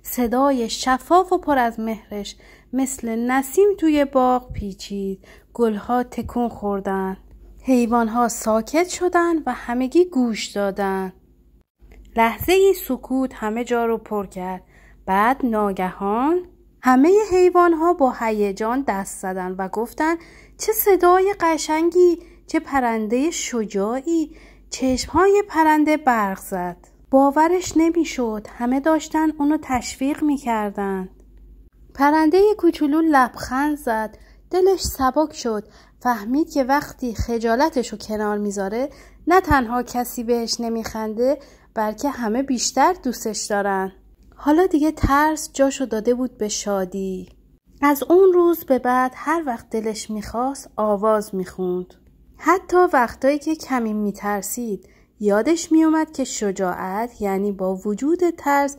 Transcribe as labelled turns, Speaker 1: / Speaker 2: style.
Speaker 1: صدای شفاف و پر از مهرش مثل نسیم توی باغ پیچید. گلها تکون خوردن، حیوانها ساکت شدن و همگی گوش دادن. لحظه ای سکوت همه جا رو پر کرد. بعد ناگهان همه حیوانها با هیجان دست زدن و گفتن چه صدای قشنگی، چه پرنده شجاعی. چشمهای پرنده برق زد. باورش نمیشد. همه داشتن اونو تشویق میکردن. پرنده کوچولو لبخند زد. دلش سبک شد. فهمید که وقتی خجالتشو کنار میذاره نه تنها کسی بهش نمیخنده بلکه همه بیشتر دوستش دارن. حالا دیگه ترس جاشو داده بود به شادی. از اون روز به بعد هر وقت دلش میخواست آواز میخوند. حتی وقتایی که کمی میترسید یادش میومد که شجاعت یعنی با وجود ترس